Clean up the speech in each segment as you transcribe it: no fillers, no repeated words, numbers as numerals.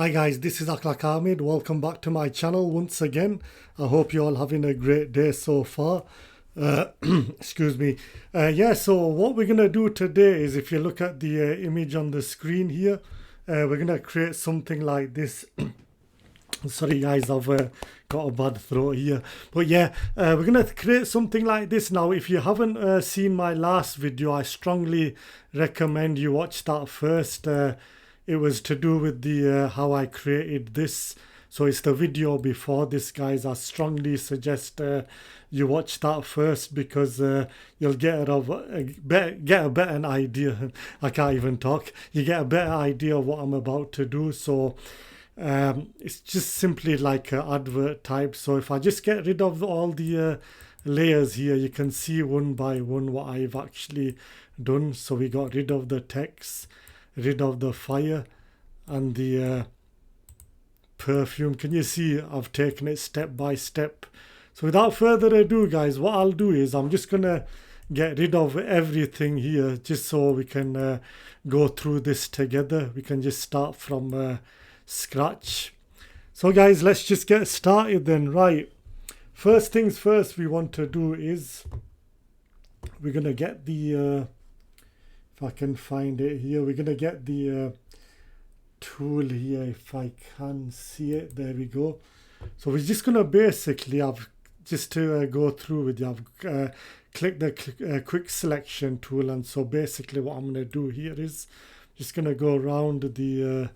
Hi guys, this is Akhlaq Ahmed. Welcome back to my channel once again. I hope you're all having a great day so far. Excuse me. So what we're gonna do today is, if you look at the image on the screen here, we're gonna create something like this. Sorry guys, I've got a bad throat here. But yeah, we're gonna create something like this. Now, if you haven't seen my last video, I strongly recommend you watch that first. It was to do with the how I created this. So it's the video before this, guys. I strongly suggest you watch that first, because you'll get a better idea. I can't even talk. You get a better idea of what I'm about to do. So it's just simply like an advert type. So if I just get rid of all the layers here, you can see one by one what I've actually done. So we got rid of the text, rid of the fire, and the perfume. Can you see I've taken it step by step? So without further ado, guys, what I'll do is I'm just gonna get rid of everything here, just so we can go through this together. We can just start from scratch. So guys, let's just get started then. Right, first things first, we want to do is we're gonna get the if I can find it here, we're gonna get the tool here, if I can see it. There we go. So we're just gonna basically, I've just to go through with you, I've clicked the quick selection tool, and so basically what I'm gonna do here is just gonna go around the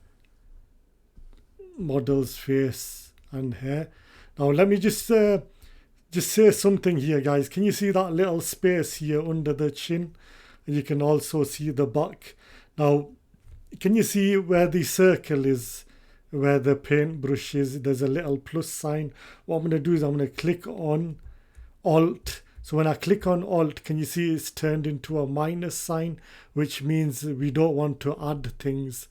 model's face and hair. Now let me just say something here, guys. Can you see that little space here under the chin? And you can also see the back. Now, can you see where the circle is, where the paintbrush is? There's a little plus sign. What I'm going to do is I'm going to click on Alt. So when I click on Alt, can you see it's turned into a minus sign, which means we don't want to add things.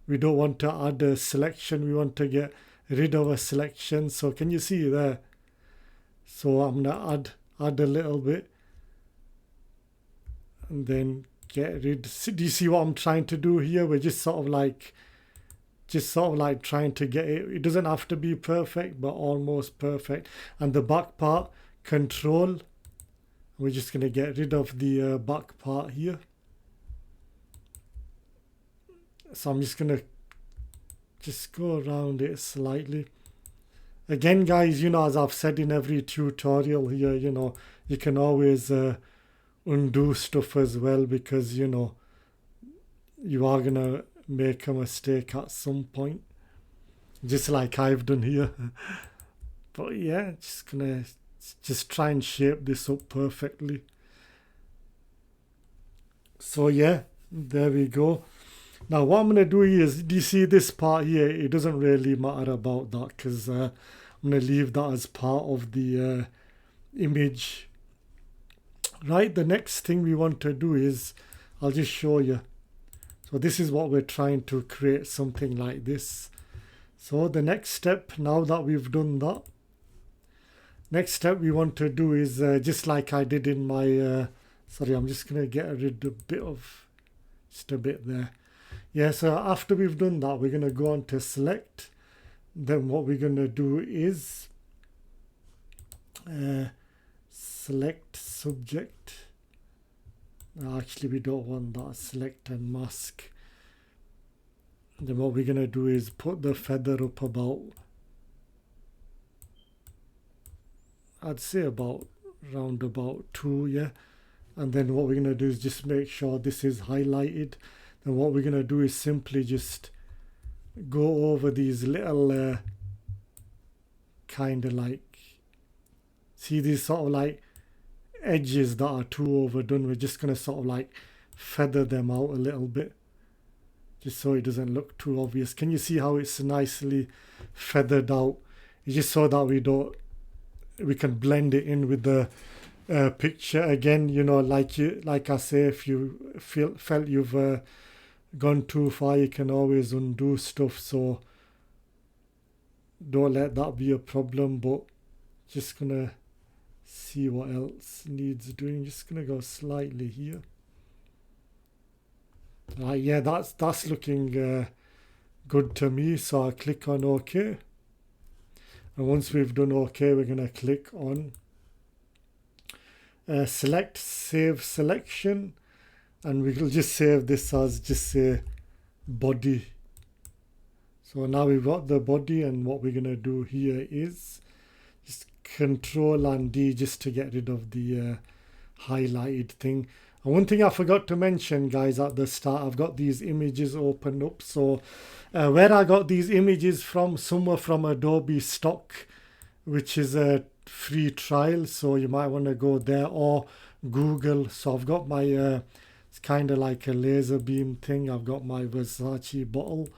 We don't want to add a selection. We want to get rid of a selection. So can you see there? So I'm going to add a little bit, and then get rid. Do you see what I'm trying to do here? We're just sort of like trying to get it. It doesn't have to be perfect, but almost perfect. And the back part, Control. We're just going to get rid of the back part here. So I'm just going to just go around it slightly. Again, guys, as I've said in every tutorial here, you can always undo stuff as well, because you are gonna make a mistake at some point, just like I've done here. But yeah, just gonna try and shape this up perfectly. So yeah, there we go. Now what I'm gonna do here is, do you see this part here? It doesn't really matter about that, because I'm gonna leave that as part of the image. Right, the next thing we want to do is, I'll just show you. So this is what we're trying to create, something like this. So the next step, now that we've done that, next step we want to do is just like I did in my sorry, I'm just gonna get rid of just a bit there. Yeah, so after we've done that, we're gonna go on to select. Then what we're gonna do is select subject. Actually, we don't want that. Select and mask. Then what we're gonna do is put the feather up about, I'd say about round about 2, yeah. And then what we're gonna do is just make sure this is highlighted. Then what we're gonna do is simply just go over these little kind of like, see these sort of like edges that are too overdone. We're just gonna sort of like feather them out a little bit, just so it doesn't look too obvious. Can you see how it's nicely feathered out? It's just so that we can blend it in with the picture. Again, like I say, if you felt you've gone too far, you can always undo stuff. So don't let that be a problem. But just gonna see what else needs doing. Just gonna go slightly here. Yeah, that's looking good to me, so I click on OK. And once we've done OK, we're going to click on select save selection, and we will just save this as just say body. So now we've got the body, and what we're going to do here is just Control and D just to get rid of the highlighted thing. And one thing I forgot to mention, guys, at the start, I've got these images opened up. So where I got these images from, some were from Adobe Stock, which is a free trial, so you might want to go there, or Google. So I've got my it's kind of like a laser beam thing. I've got my Versace bottle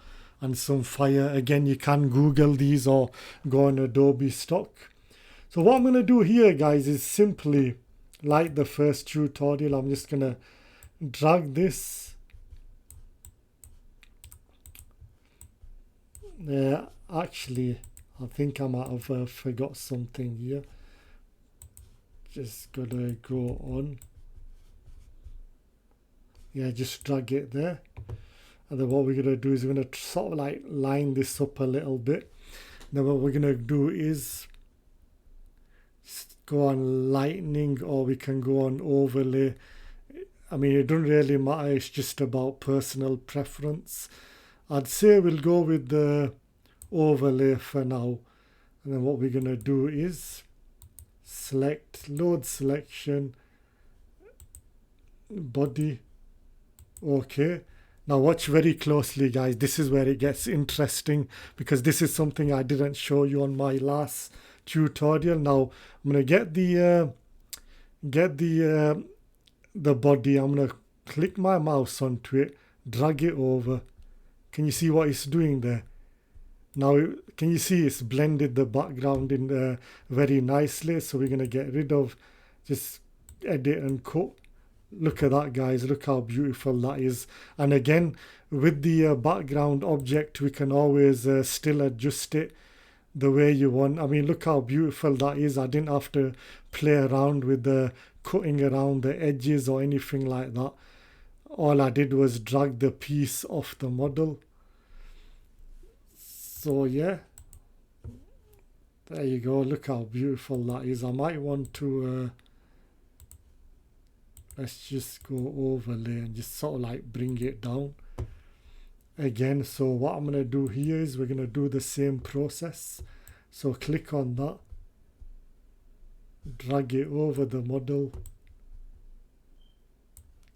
and some fire. Again, you can Google these or go on Adobe Stock. So what I'm going to do here, guys, is simply like the first tutorial, I'm just going to drag this. Actually, I think I might have forgot something here. Just gotta go on. Yeah, just drag it there. And then what we're gonna do is we're gonna sort of like line this up a little bit. Then what we're gonna do is go on lightning, or we can go on overlay. I mean, it doesn't really matter, it's just about personal preference. I'd say we'll go with the overlay for now. And then what we're going to do is select load selection, body. Okay. Now watch very closely, guys. This is where it gets interesting, because this is something I didn't show you on my last tutorial. Now I'm going to get the body. I'm going to click my mouse onto it, drag it over. Can you see what it's doing there? Now, can you see it's blended the background in very nicely? So we're going to get rid of, just edit and cut. Look at that, guys. Look how beautiful that is. And again, with the background object, we can always still adjust it the way you want. I mean, look how beautiful that is. I didn't have to play around with the cutting around the edges or anything like that. All I did was drag the piece off the model. So yeah, there you go. Look how beautiful that is. I might want to let's just go overlay and just sort of like bring it down again. So what I'm going to do here is we're going to do the same process. So click on that, drag it over the model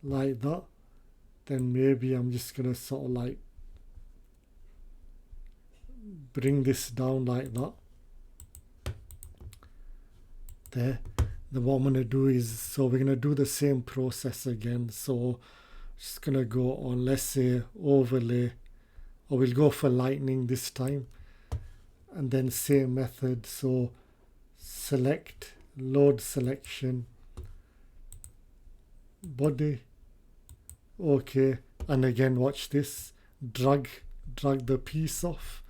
like that. Then maybe I'm just going to sort of like bring this down like that. There. Then what I'm going to do is, so we're going to do the same process again. So just going to go on, let's say overlay, or we'll go for lightning this time. And then same method. So select, load selection, body. Okay. And again, watch this. Drag the piece off.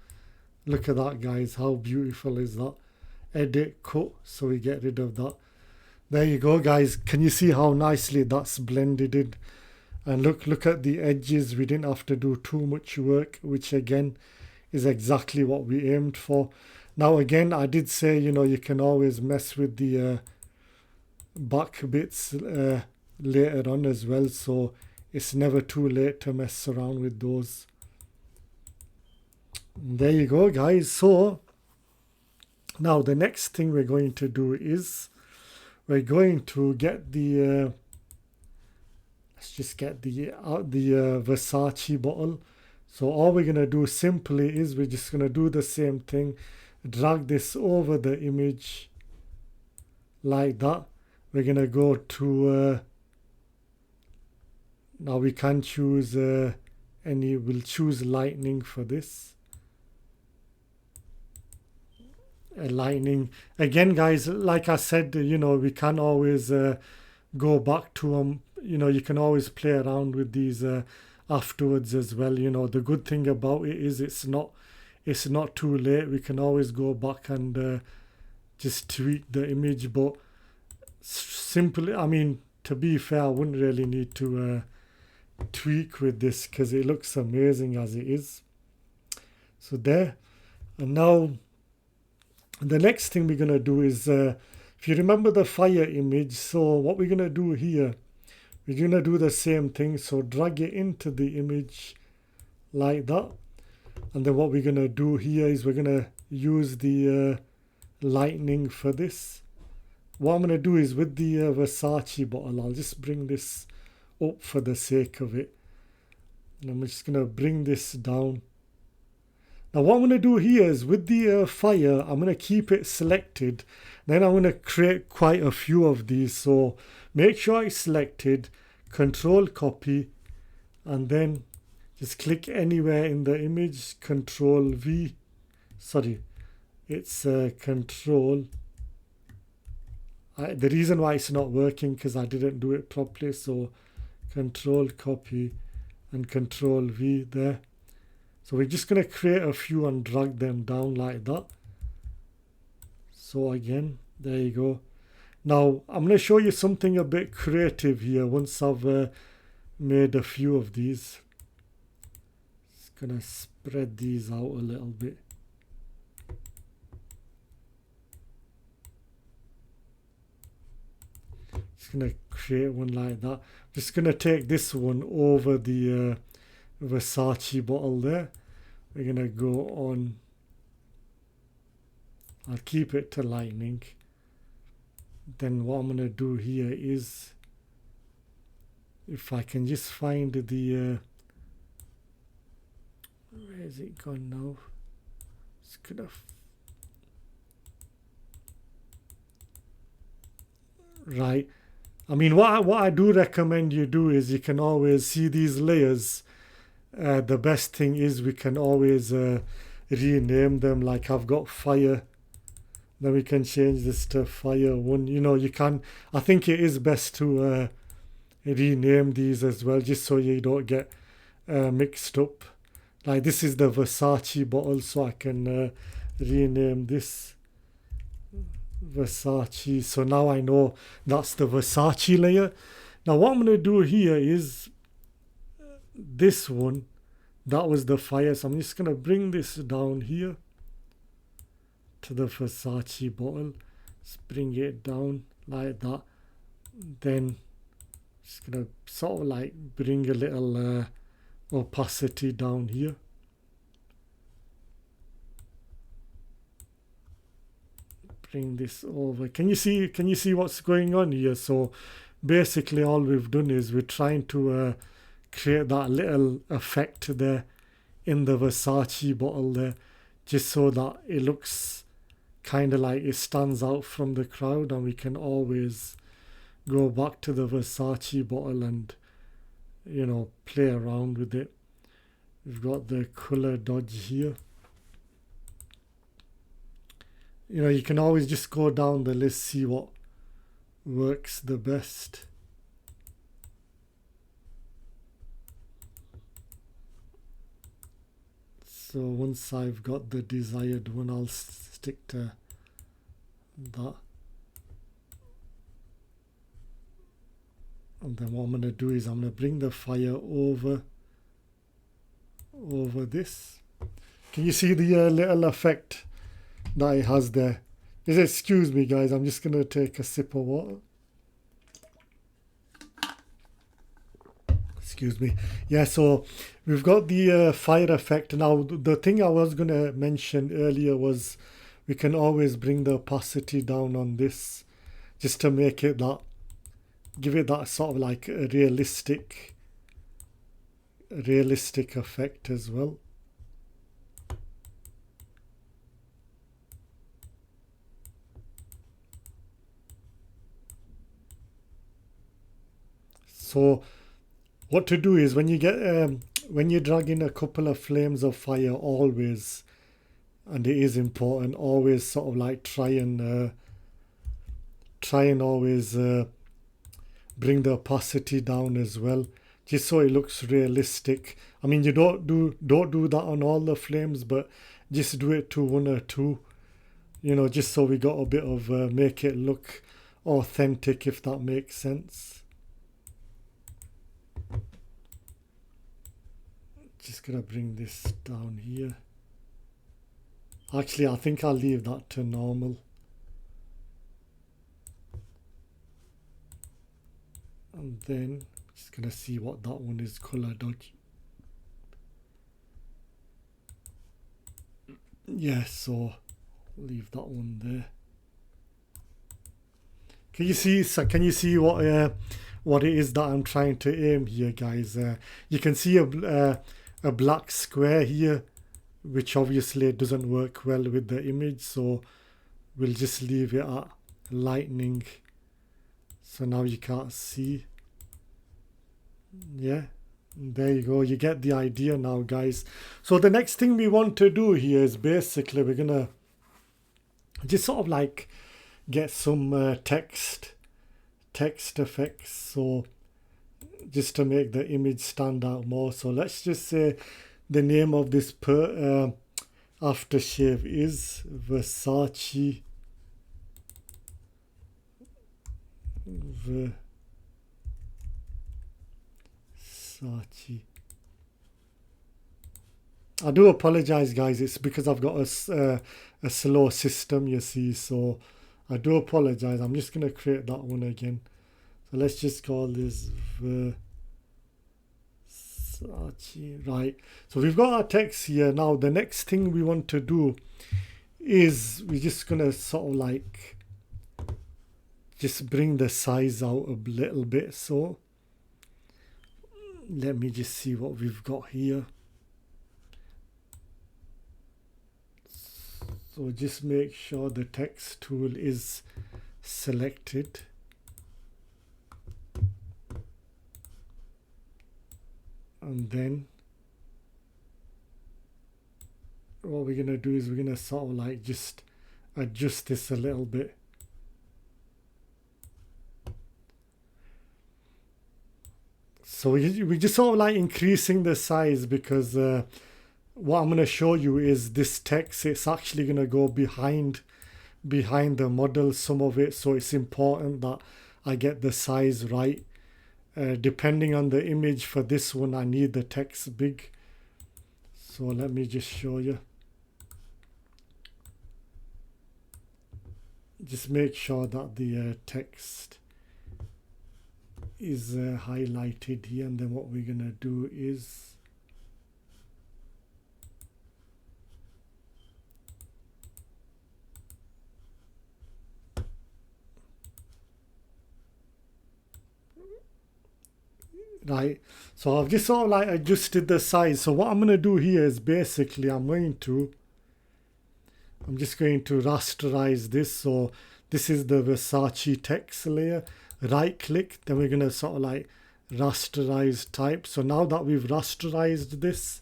Look at that, guys. How beautiful is that? Edit, cut, so we get rid of that. There you go, guys. Can you see how nicely that's blended in? And look at the edges. We didn't have to do too much work, which again is exactly what we aimed for. Now again, I did say, you know, you can always mess with the back bits later on as well, so it's never too late to mess around with those. There you go, guys. So now the next thing we're going to do is we're going to get the let's just get the Versace bottle. So all we're going to do simply is we're just going to do the same thing, drag this over the image like that. We're going to go to now we can choose any, we'll choose lightning for this. Lightning again, guys, like I said, you know, we can always go back to them. You know, you can always play around with these afterwards as well. You know, the good thing about it is it's not too late. We can always go back and just tweak the image. But simply, I mean, to be fair, I wouldn't really need to tweak with this because it looks amazing as it is. So there. And now the next thing we're going to do is, if you remember the fire image, so what we're going to do here, we're going to do the same thing. So drag it into the image like that. And then what we're going to do here is we're going to use the lightning for this. What I'm going to do is with the Versace bottle, I'll just bring this up for the sake of it. And I'm just going to bring this down. Now what I'm going to do here is with the fire, I'm going to keep it selected. Then I'm going to create quite a few of these. So make sure it's selected, control copy, and then just click anywhere in the image, control V. Sorry, it's control. The reason why it's not working because I didn't do it properly. So control copy and control V there. So we're just going to create a few and drag them down like that. So again, there you go. Now I'm going to show you something a bit creative here once I've made a few of these. Just going to spread these out a little bit. Just going to create one like that. Just going to take this one over the Versace bottle there. We're going to go on. I'll keep it to lightning. Then what I'm going to do here is, if I can just find the where is it gone now? It's gonna right. I mean, what I do recommend you do is you can always see these layers. The best thing is we can always rename them. Like I've got fire. Then we can change this to fire 1. You know, you can. I think it is best to rename these as well, just so you don't get mixed up. Like this is the Versace bottle, so I can rename this Versace. So now I know that's the Versace layer. Now what I'm going to do here is this one, that was the fire. So I'm just going to bring this down here to the Versace bottle. Just bring it down like that. Then just going to sort of like bring a little opacity down here. Bring this over. Can you see what's going on here? So basically all we've done is we're trying to create that little effect there in the Versace bottle there, just so that it looks kind of like it stands out from the crowd, and we can always go back to the Versace bottle and, you know, play around with it. We've got the color dodge here. You know, you can always just go down the list, see what works the best. So once I've got the desired one, I'll stick to that. And then what I'm going to do is I'm going to bring the fire over this. Can you see the little effect that it has there? Just excuse me guys, I'm just going to take a sip of water. Excuse me. Yeah, so we've got the fire effect. Now the thing I was going to mention earlier was we can always bring the opacity down on this, just to make it that, give it that sort of like a realistic effect as well. So what to do is when you get when you drag in a couple of flames of fire, always, and it is important, always sort of like try and always bring the opacity down as well, just so it looks realistic. I mean, you don't do that on all the flames, but just do it to 1 or 2, you know, just so we got a bit of make it look authentic, if that makes sense. Just gonna bring this down here. Actually, I think I'll leave that to normal. And then just gonna see what that one is color dodge. Yeah, so leave that one there. Can you see? So can you see what it is that I'm trying to aim here, guys? You can see a black square here, which obviously doesn't work well with the image. So we'll just leave it at lightning. So now you can't see. Yeah, there you go. You get the idea now, guys. So the next thing we want to do here is basically we're gonna just sort of like get some text effects, so just to make the image stand out more. So let's just say the name of this aftershave is Versace I do apologize, guys. It's because I've got a slow system, you see, so I do apologize. I'm just going to create that one again. So let's just call this Versace. Right. So we've got our text here. Now, the next thing we want to do is we're just going to sort of like just bring the size out a little bit. So let me just see what we've got here. So just make sure the text tool is selected. And then what we're going to do is we're going to sort of like just adjust this a little bit. So we just sort of like increasing the size because what I'm going to show you is this text, it's actually going to go behind the model, some of it, so it's important that I get the size right. Depending on the image for this one, I need the text big. So let me just show you. Just make sure that the text is highlighted here, and then what we're going to do is right, so I've just sort of like adjusted the size. So what I'm going to do here is basically I'm just going to rasterize this. So this is the Versace text layer. Right click, then we're going to sort of like rasterize type. So now that we've rasterized this,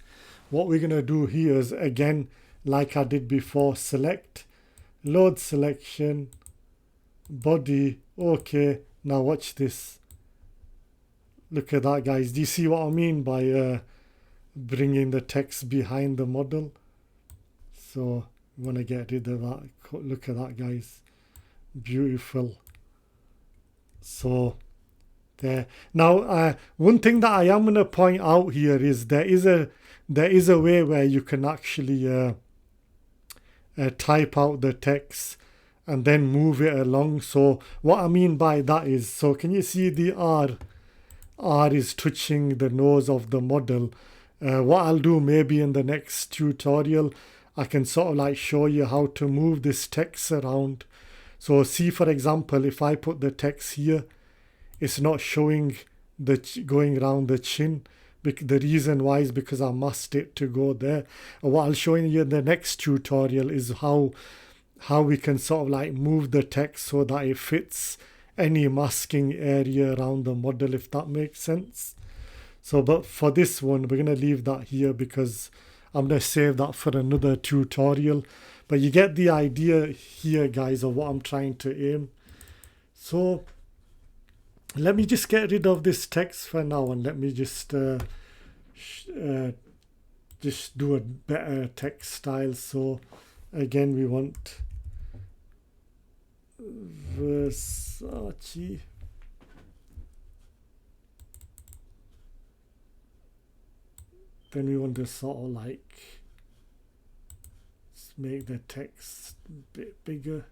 what we're going to do here is, again, like I did before, select, load selection, body, okay. Now watch this. Look at that, guys. Do you see what I mean by bringing the text behind the model? So we want to get rid of that. Look at that, guys. Beautiful. So there. Now, one thing that I am going to point out here is there is a way where you can actually type out the text and then move it along. So what I mean by that is, so can you see the R is touching the nose of the model? What I'll do maybe in the next tutorial, I can sort of like show you how to move this text around. So see, for example, if I put the text here, it's not showing going around the chin. The reason why is because I masked it to go there. And what I'll show you in the next tutorial is how we can sort of like move the text so that it fits any masking area around the model, if that makes sense. So but for this one, we're going to leave that here because I'm going to save that for another tutorial. But you get the idea here, guys, of what I'm trying to aim. So let me just get rid of this text for now, and let me just do a better text style. So again, we want Versace. Then we want to sort of like make the text a bit bigger.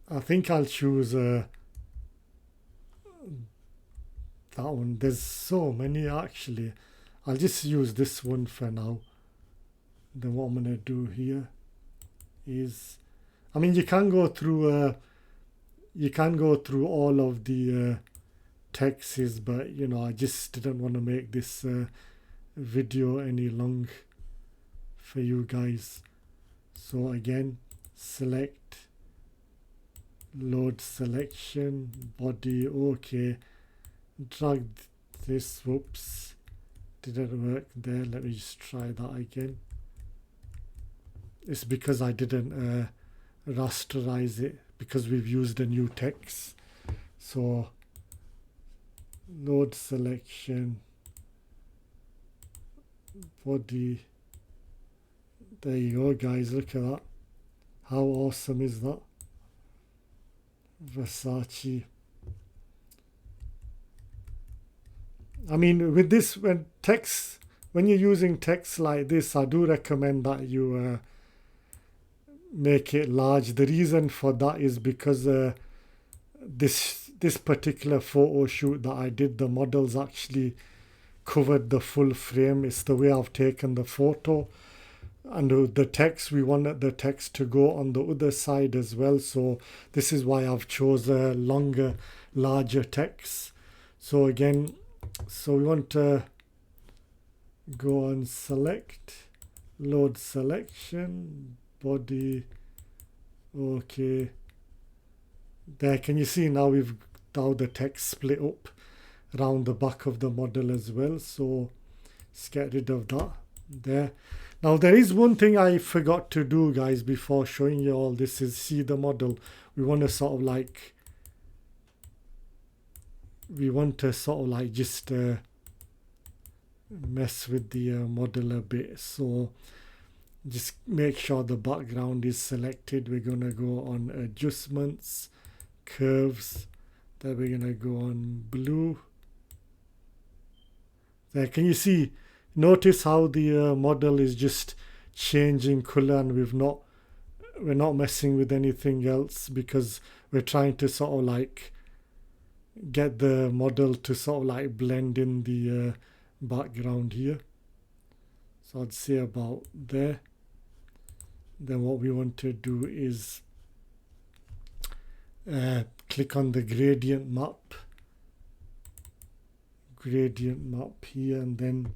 I think I'll choose that one. There's so many actually. I'll just use this one for now. Then what I'm gonna do here is, I mean, you can go through all of the texts, but you know, I just didn't want to make this video any long for you guys. So again, select, load selection, body, okay, drag this, whoops, didn't work there. Let me just try that again. It's because I didn't rasterize it, because we've used a new text. So load selection, body, there you go guys, look at that. How awesome is that? Versace. I mean, with this, when you're using text like this, I do recommend that you make it large. The reason for that is because this particular photo shoot that I did, the models actually covered the full frame. It's the way I've taken the photo. And the text, we wanted the text to go on the other side as well. So this is why I've chosen a longer, larger text. So again, so we want to go and select, load selection, body, okay. There, can you see now now the text split up around the back of the model as well. So let's get rid of that there. Now there is one thing I forgot to do guys before showing you all this, is see the model. We want to sort of like just mess with the model a bit. So just make sure the background is selected. We're going to go on adjustments, curves, then we're going to go on blue. There, can you see? Notice how the model is just changing color, and we're not messing with anything else, because we're trying to sort of like get the model to sort of like blend in the background here. So I'd say about there. Then what we want to do is click on the gradient map here, and then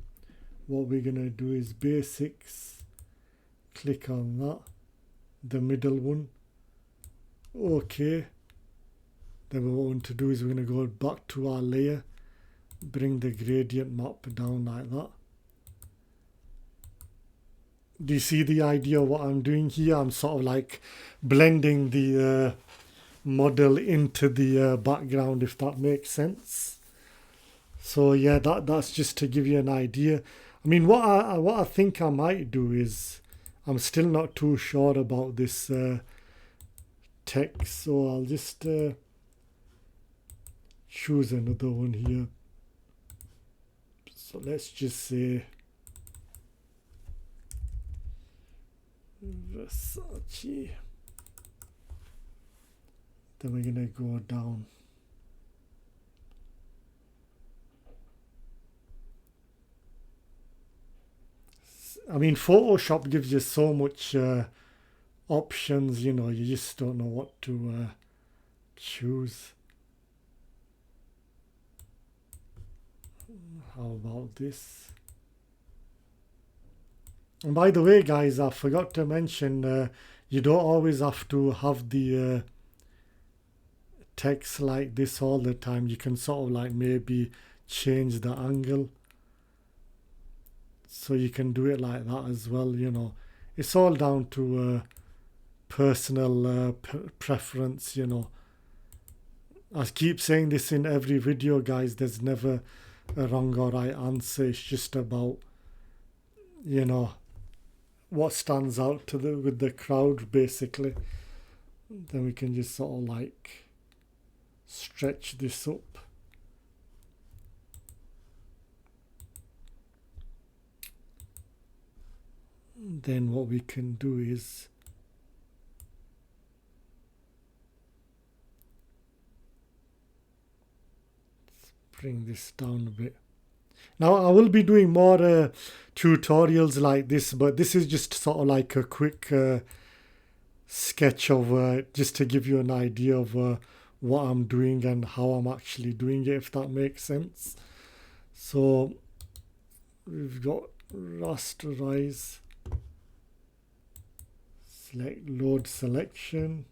what we're going to do is basics, click on that, the middle one, okay. Then what we want to do is we're going to go back to our layer, bring the gradient map down like that. Do you see the idea of what I'm doing here? I'm sort of like blending the model into the background, if that makes sense. So yeah, that's just to give you an idea. I mean, what I think I might do is, I'm still not too sure about this text, so I'll just choose another one here. So let's just say Versace. Then we're gonna go down. I mean, Photoshop gives you so much options, you know, you just don't know what to choose. How about this? And by the way, guys, I forgot to mention, you don't always have to have the text like this all the time. You can sort of like maybe change the angle. So you can do it like that as well, you know. It's all down to personal preference, you know. I keep saying this in every video, guys. There's never a wrong or right answer. It's just about, you know, what stands out to the with the crowd basically. Then we can just sort of like stretch this up. Then what we can do is bring this down a bit. Now I will be doing more tutorials like this, but this is just sort of like a quick sketch of just to give you an idea of what I'm doing and how I'm actually doing it, if that makes sense. So we've got rasterize, select load selection,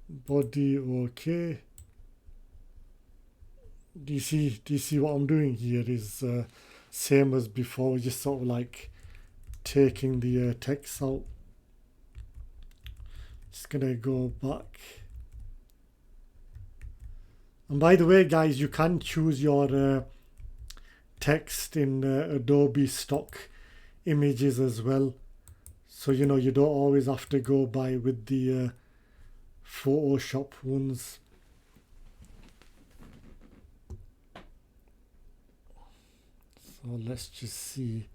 body okay. Do you see what I'm doing here is same as before, just sort of like taking the text out. Just gonna go back. And by the way guys, you can choose your text in Adobe stock images as well, so you know you don't always have to go by with the Photoshop ones. So let's just see.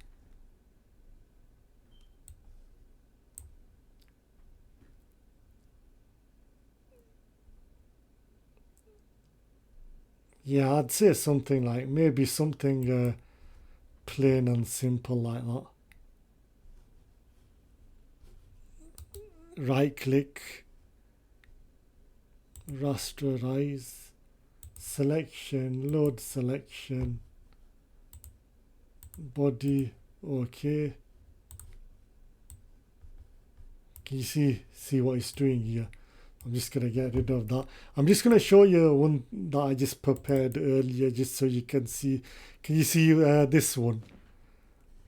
Yeah, I'd say something like, maybe something plain and simple like that. Right click, rasterize, selection, load selection, body okay. Can you see what it's doing here? I'm just gonna get rid of that. I'm just gonna show you one that I just prepared earlier, just so you can see. Can you see this one?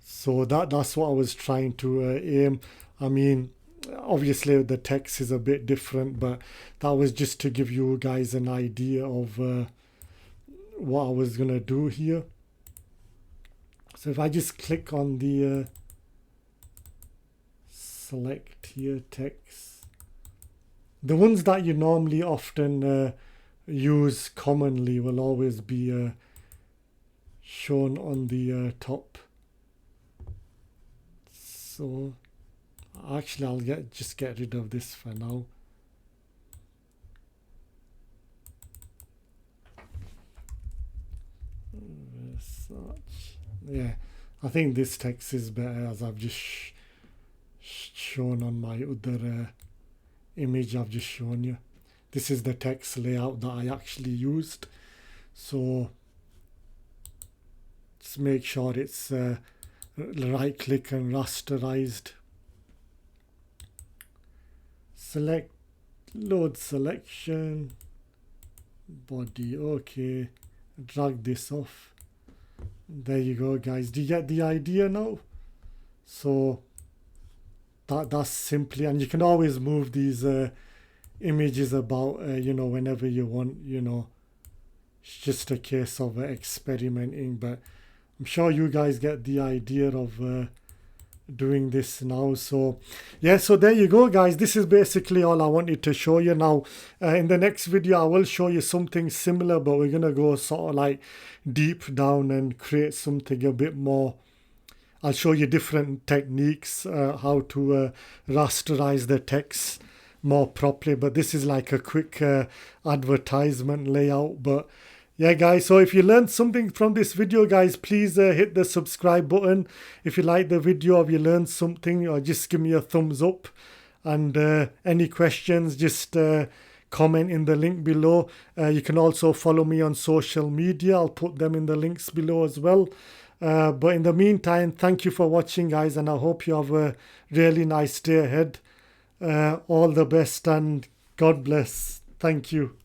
So that's what I was trying to aim. I mean, obviously the text is a bit different, but that was just to give you guys an idea of what I was gonna do here. So if I just click on the select here text, the ones that you normally often use commonly will always be shown on the top. So actually I'll just get rid of this for now. Research. Yeah, I think this text is better, as I've just shown on my other image I've just shown you. This is the text layout that I actually used. So just make sure it's right click and rasterized. Select load selection, body okay, drag this off. There you go guys, do you get the idea now? So that's simply, and you can always move these images about you know, whenever you want, you know. It's just a case of experimenting, but I'm sure you guys get the idea of doing this now. So yeah, so there you go guys, this is basically all I wanted to show you. Now in the next video I will show you something similar, but we're gonna go sort of like deep down and create something a bit more. I'll show you different techniques how to rasterize the text more properly, but this is like a quick advertisement layout. But yeah guys, so if you learned something from this video guys, please hit the subscribe button. If you like the video, if you learned something, or just give me a thumbs up. And any questions, just comment in the link below. You can also follow me on social media, I'll put them in the links below as well. But in the meantime, thank you for watching guys, and I hope you have a really nice day ahead. All the best and God bless. Thank you.